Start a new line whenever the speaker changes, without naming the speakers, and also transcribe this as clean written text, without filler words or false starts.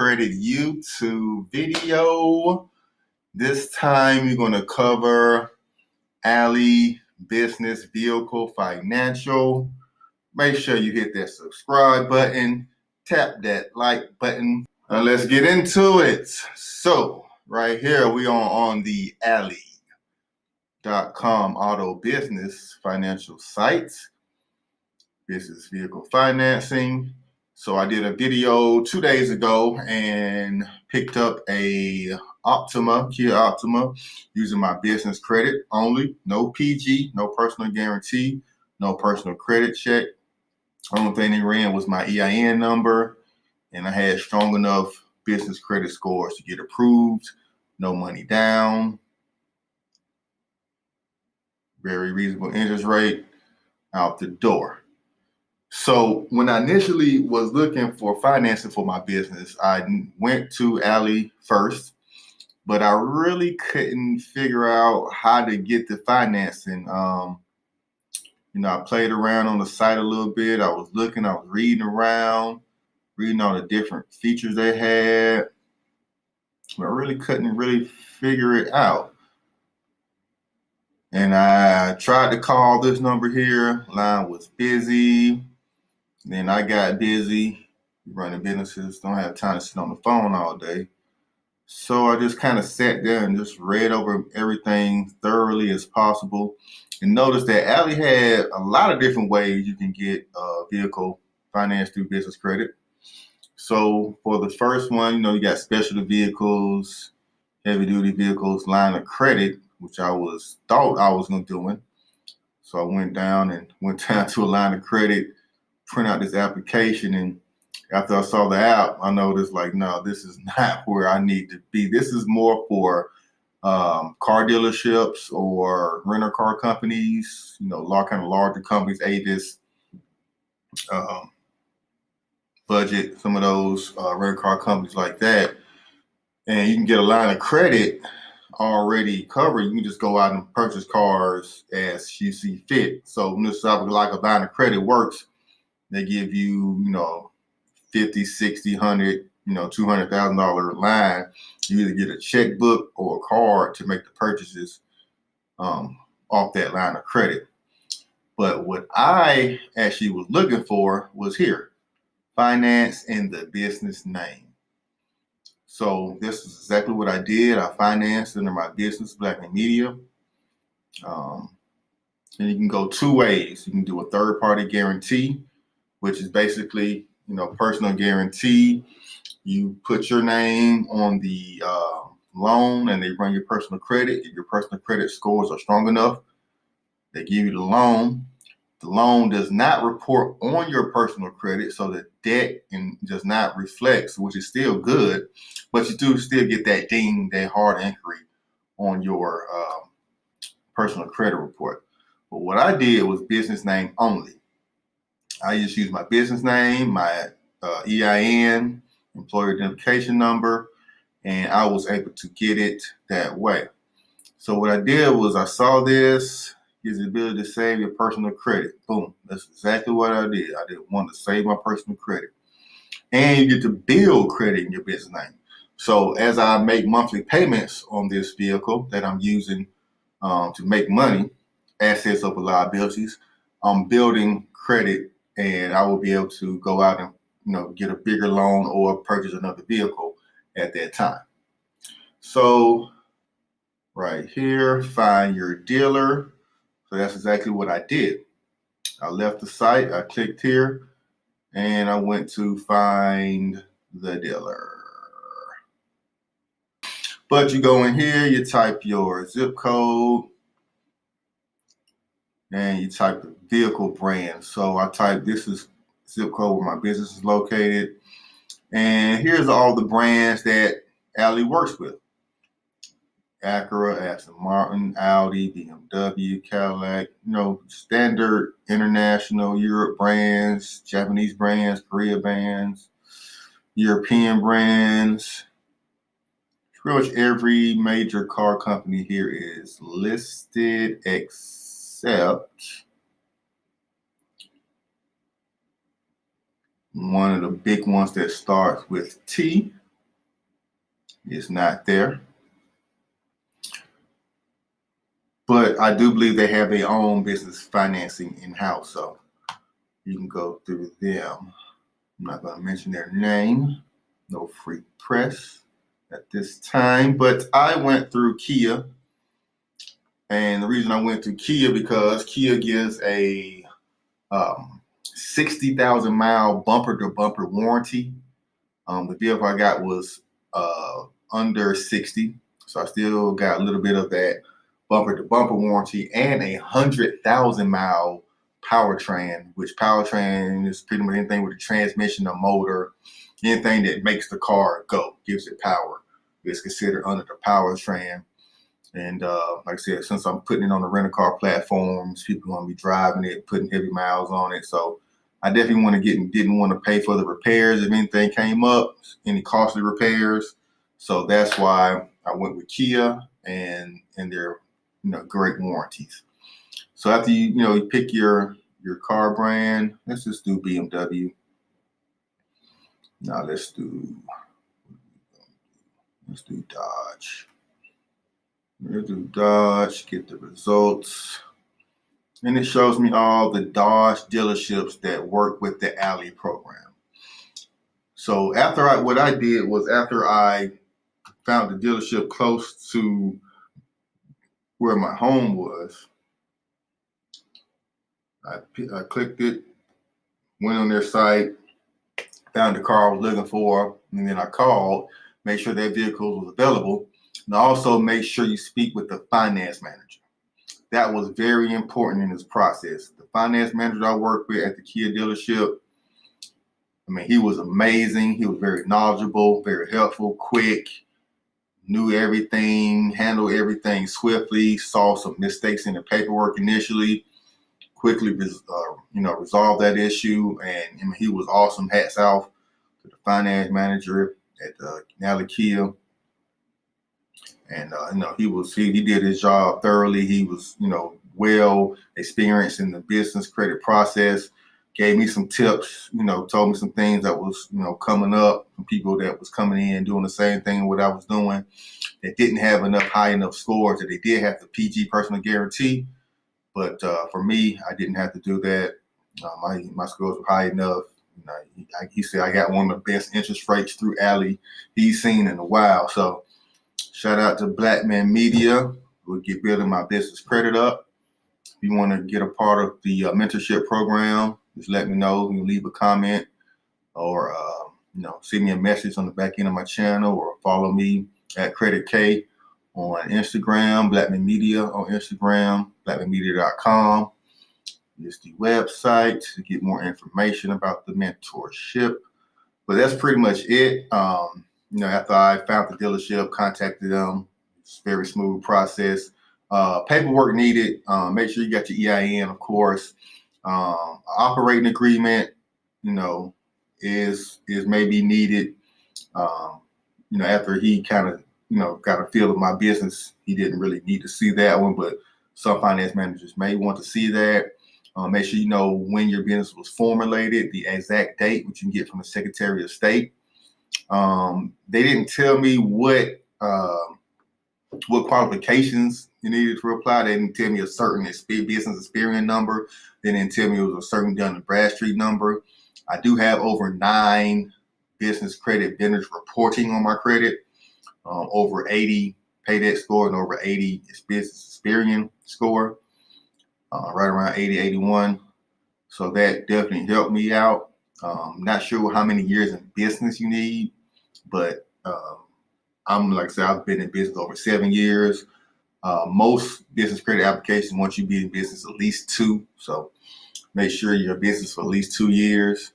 credit YouTube video. This time you're going to cover Alley Business Vehicle Financial. Make sure you hit that subscribe button, tap that like button. Now let's get into it. So right here we are on the Alley.com auto business financial site. Business vehicle financing. So I did a video 2 days ago and picked up a Kia Optima using my business credit only. No PG, no personal guarantee, no personal credit check. Only thing they ran was my EIN number, and I had strong enough business credit scores to get approved. No money down. Very reasonable interest rate out the door. So when I initially was looking for financing for my business, I went to Alley first, but I really couldn't figure out how to get the financing. I played around on the site a little bit. I was reading around, reading all the different features they had, but I really couldn't figure it out. And I tried to call this number here. Line was busy. Then I got busy running businesses, don't have time to sit on the phone all day. So I just kind of sat there and just read over everything thoroughly as possible and noticed that Alley had a lot of different ways you can get a vehicle financed through business credit. So for the first one, you got specialty vehicles, heavy duty vehicles, line of credit, which I thought I was going to do it. So I went down to a line of credit, print out this application, and after I saw the app, I noticed no, this is not where I need to be. This is more for car dealerships or rental car companies, kind of larger companies, Avis, Budget, some of those rental car companies like that. And you can get a line of credit already covered. You can just go out and purchase cars as you see fit. So when this like a line of credit works, they give you, $50,000, $60,000, $100,000, $200,000 line. You either get a checkbook or a card to make the purchases off that line of credit. But what I actually was looking for was here, finance in the business name. So this is exactly what I did. I financed under my business, Blackmanmedia. And you can go two ways. You can do a third-party guarantee, which is basically, personal guarantee. You put your name on the loan and they run your personal credit. If your personal credit scores are strong enough, they give you the loan. The loan does not report on your personal credit, so the debt does not reflect, which is still good, but you do still get that ding, that hard inquiry on your personal credit report. But what I did was business name only. I just used my business name, my EIN, employer identification number, and I was able to get it that way. So what I did was I saw this, gives the ability to save your personal credit. Boom. That's exactly what I did. I did want to save my personal credit. And you get to build credit in your business name. So as I make monthly payments on this vehicle that I'm using to make money, assets over liabilities, I'm building credit, and I will be able to go out and get a bigger loan or purchase another vehicle at that time. So right here, find your dealer. So that's exactly what I did. I left the site, I clicked here, and I went to find the dealer. But you go in here, you type your zip code, and you type the vehicle brand. So I type, this is zip code where my business is located. And here's all the brands that Alley works with. Acura, Aston Martin, Audi, BMW, Cadillac, standard international Europe brands, Japanese brands, Korea brands, European brands. Pretty much every major car company here is listed except one of the big ones that starts with T, It's not there. But I do believe they have their own business financing in-house, so you can go through them. I'm not going to mention their name. No free press at this time, but I went through Kia. And the reason I went through Kia because Kia gives a 60,000 mile bumper to bumper warranty. The vehicle I got was under 60, so I still got a little bit of that bumper to bumper warranty and 100,000 mile powertrain, which powertrain is pretty much anything with a transmission, a motor, anything that makes the car go, gives it power. It's considered under the powertrain. And like I said, since I'm putting it on the rental car platforms, people are going to be driving it, putting heavy miles on it. So I definitely didn't want to pay for the repairs if anything came up, any costly repairs. So that's why I went with Kia and their great warranties. So after you pick your car brand, let's just do BMW. Now let's do Dodge. Let's do Dodge, get the results. And it shows me all the Dodge dealerships that work with the Alley program. So what I did was after I found the dealership close to where my home was, I clicked it, went on their site, found the car I was looking for, and then I called, made sure that vehicle was available, and also make sure you speak with the finance manager. That was very important in this process. The finance manager I worked with at the Kia dealership, I mean, he was amazing. He was very knowledgeable, very helpful, quick, knew everything, handled everything swiftly, saw some mistakes in the paperwork initially, quickly resolved that issue. And I mean, he was awesome. Hats off to the finance manager at Nally Kia. And he did his job thoroughly. He was well experienced in the business credit process. Gave me some tips. Told me some things that was coming up from people that was coming in doing the same thing what I was doing. That didn't have high enough scores. That they did have the PG personal guarantee, but for me, I didn't have to do that. My scores were high enough. He said I got one of the best interest rates through Alley he's seen in a while. So. Shout out to Blackmanmedia. We'll get building my business credit up. If you want to get a part of the mentorship program, just let me know. You can leave a comment or send me a message on the back end of my channel or follow me at Credit K on Instagram, Blackmanmedia on Instagram, blackmanmedia.com. It's the website to get more information about the mentorship. But that's pretty much it. After I found the dealership, contacted them. It's a very smooth process. Paperwork needed. Make sure you got your EIN, of course. Operating agreement, is maybe needed. After he kind of, got a feel of my business, he didn't really need to see that one, but some finance managers may want to see that. Make sure you know when your business was formulated, the exact date, which you can get from the Secretary of State. They didn't tell me what qualifications you needed to apply. They didn't tell me a certain business experience number. They didn't tell me it was a certain Dun & Bradstreet number. I do have over 9 business credit vendors reporting on my credit, over 80 paydebt score and over 80 business experience score, right around 80, 81. So that definitely helped me out. Not sure how many years in business you need, but like I said, I've been in business over 7 years. Most business credit applications want you to be in business at least 2. So make sure you're in business for at least 2 years.